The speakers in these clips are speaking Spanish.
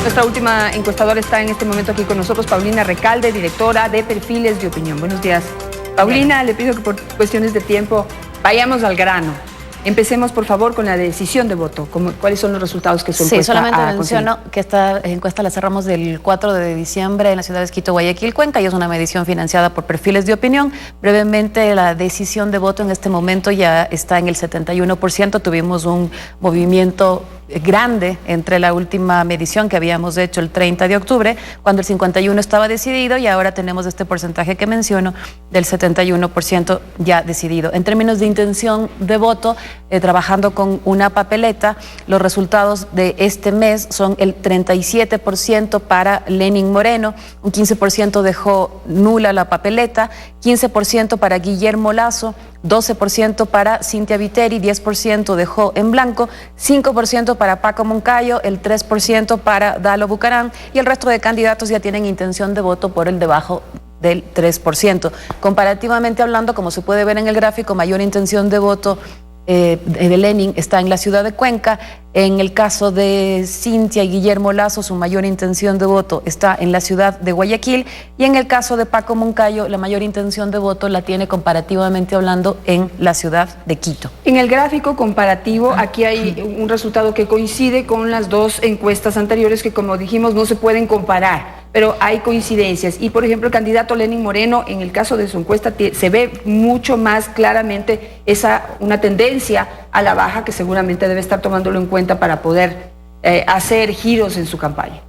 Nuestra última encuestadora está en este momento aquí con nosotros, Paulina Recalde, directora de Perfiles de Opinión. Buenos días. Paulina, le pido que por cuestiones de tiempo vayamos al grano. Empecemos, por favor, con la decisión de voto. ¿Cuáles son los resultados que su encuesta Sí, solamente ha menciono que esta encuesta la cerramos del 4 de diciembre en las ciudades Quito, Guayaquil, Cuenca, y es una medición financiada por Perfiles de Opinión. Brevemente, la decisión de voto en este momento ya está en el 71%. Tuvimos un movimiento grande entre la última medición que habíamos hecho el 30 de octubre, cuando el 51% estaba decidido, y ahora tenemos este porcentaje que menciono del 71% ya decidido. En términos de intención de voto, trabajando con una papeleta, los resultados de este mes son el 37% para Lenín Moreno, un 15% dejó nula la papeleta, 15% para Guillermo Lasso, 12% para Cintia Viteri, 10% dejó en blanco, 5% para Paco Moncayo, el 3% para Dalo Bucaram, y el resto de candidatos ya tienen intención de voto por el debajo del 3%. Comparativamente hablando, como se puede ver en el gráfico, mayor intención de voto de Lenín está en la ciudad de Cuenca. En el caso de Cintia y Guillermo Lasso, su mayor intención de voto está en la ciudad de Guayaquil, y en el caso de Paco Moncayo, la mayor intención de voto la tiene comparativamente hablando en la ciudad de Quito. En el gráfico comparativo, aquí hay un resultado que coincide con las dos encuestas anteriores que, como dijimos, no se pueden comparar, pero hay coincidencias. Y, por ejemplo, el candidato Lenín Moreno, en el caso de su encuesta, se ve mucho más claramente una tendencia a la baja que seguramente debe estar tomándolo en cuenta para poder hacer giros en su campaña.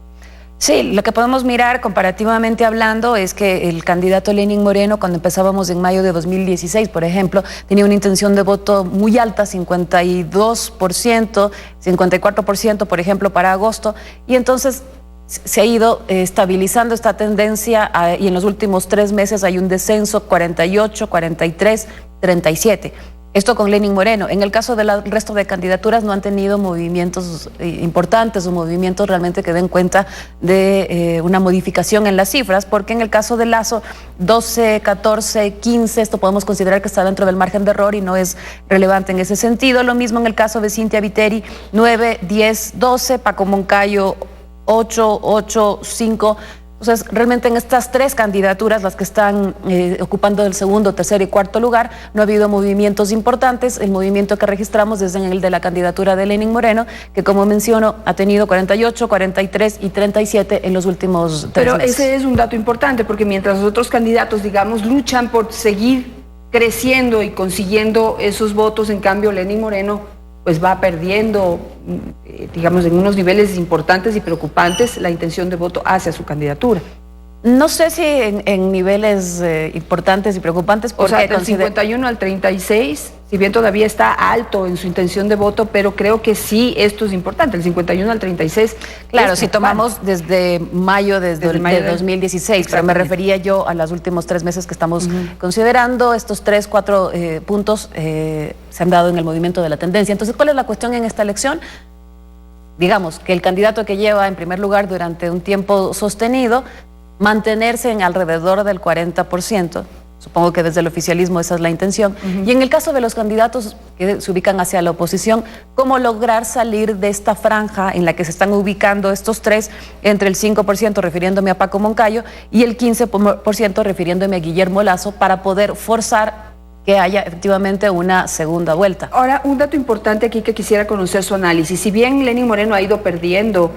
Sí, lo que podemos mirar comparativamente hablando es que el candidato Lenín Moreno, cuando empezábamos en mayo de 2016, por ejemplo, tenía una intención de voto muy alta, 52%, 54%, por ejemplo, para agosto, y entonces se ha ido estabilizando esta tendencia y en los últimos 3 meses hay un descenso, 48, 43, 37. Esto con Lenín Moreno. En el caso del resto de candidaturas no han tenido movimientos importantes o movimientos realmente que den cuenta de una modificación en las cifras, porque en el caso de Lasso, 12, 14, 15, esto podemos considerar que está dentro del margen de error y no es relevante en ese sentido. Lo mismo en el caso de Cintia Viteri, 9, 10, 12, Paco Moncayo, 8, 8, 5. Entonces, realmente en estas 3 candidaturas, las que están ocupando el segundo, tercer y cuarto lugar, no ha habido movimientos importantes. El movimiento que registramos es en el de la candidatura de Lenín Moreno, que, como menciono, ha tenido 48, 43 y 37 en los últimos 3 meses. Pero ese es un dato importante, porque mientras los otros candidatos, digamos, luchan por seguir creciendo y consiguiendo esos votos, en cambio, Lenín Moreno pues va perdiendo, digamos, en unos niveles importantes y preocupantes la intención de voto hacia su candidatura. No sé si en niveles importantes y preocupantes. O sea, del 51 al 36, si bien todavía está alto en su intención de voto, pero creo que sí, esto es importante, el 51 al 36. Claro, si tomamos desde mayo de 2016, pero me refería yo a los últimos 3 meses que estamos considerando. Estos 3, 4 puntos se han dado en el movimiento de la tendencia. Entonces, ¿cuál es la cuestión en esta elección? Digamos que el candidato que lleva en primer lugar durante un tiempo sostenido, mantenerse en alrededor del 40%, supongo que desde el oficialismo esa es la intención, y en el caso de los candidatos que se ubican hacia la oposición, ¿cómo lograr salir de esta franja en la que se están ubicando estos 3, entre el 5% refiriéndome a Paco Moncayo y el 15% refiriéndome a Guillermo Lasso, para poder forzar que haya efectivamente una segunda vuelta? Ahora, un dato importante aquí que quisiera conocer su análisis. Si bien Lenín Moreno ha ido perdiendo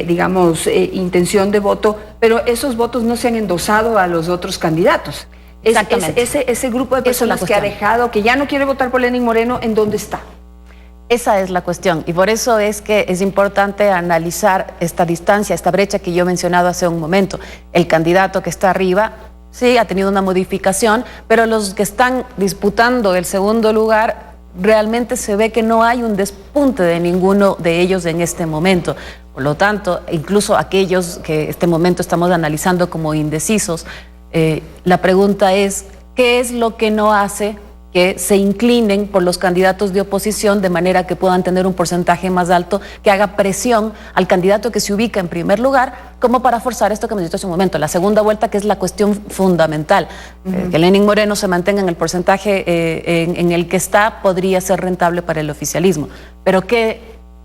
digamos, intención de voto, pero esos votos no se han endosado a los otros candidatos. Ese grupo de personas que ha dejado, que ya no quiere votar por Lenín Moreno, ¿en dónde está? Esa es la cuestión, y por eso es que es importante analizar esta distancia, esta brecha que yo he mencionado hace un momento. El candidato que está arriba, sí, ha tenido una modificación, pero los que están disputando el segundo lugar, realmente se ve que no hay un despunte de ninguno de ellos en este momento. Por lo tanto, incluso aquellos que en este momento estamos analizando como indecisos, la pregunta es, ¿qué es lo que no hace que se inclinen por los candidatos de oposición de manera que puedan tener un porcentaje más alto, que haga presión al candidato que se ubica en primer lugar, como para forzar esto que me dijo hace un momento, la segunda vuelta, que es la cuestión fundamental? Que Lenín Moreno se mantenga en el porcentaje en el que está, podría ser rentable para el oficialismo. Pero ¿qué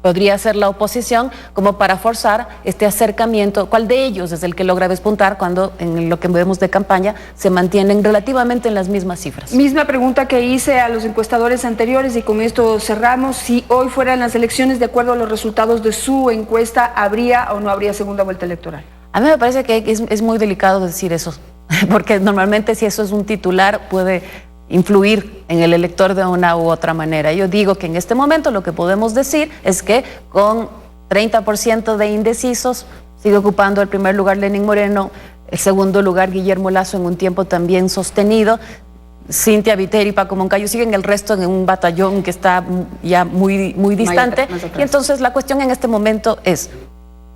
podría ser la oposición, como para forzar este acercamiento. ¿Cuál de ellos es el que logra despuntar cuando en lo que vemos de campaña se mantienen relativamente en las mismas cifras? Misma pregunta que hice a los encuestadores anteriores y con esto cerramos. Si hoy fueran las elecciones, de acuerdo a los resultados de su encuesta, ¿habría o no habría segunda vuelta electoral? A mí me parece que es muy delicado decir eso, porque normalmente si eso es un titular puede influir en el elector de una u otra manera. Yo digo que en este momento lo que podemos decir es que con 30% de indecisos sigue ocupando el primer lugar Lenín Moreno, el segundo lugar Guillermo Lasso en un tiempo también sostenido, Cintia Viteri y Paco Moncayo siguen el resto en un batallón que está ya muy distante. Y entonces la cuestión en este momento es: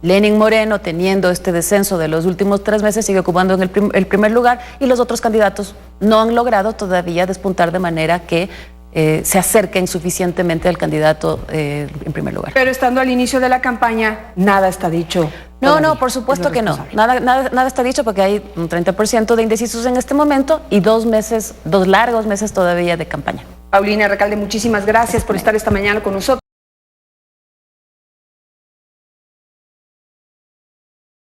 Lenín Moreno, teniendo este descenso de los últimos 3 meses, sigue ocupando en el primer lugar, y los otros candidatos no han logrado todavía despuntar de manera que se acerquen suficientemente al candidato en primer lugar. Pero estando al inicio de la campaña, nada está dicho. No, por supuesto que no. Nada está dicho, porque hay un 30% de indecisos en este momento y 2 largos meses todavía de campaña. Paulina Recalde, muchísimas gracias por estar esta mañana con nosotros.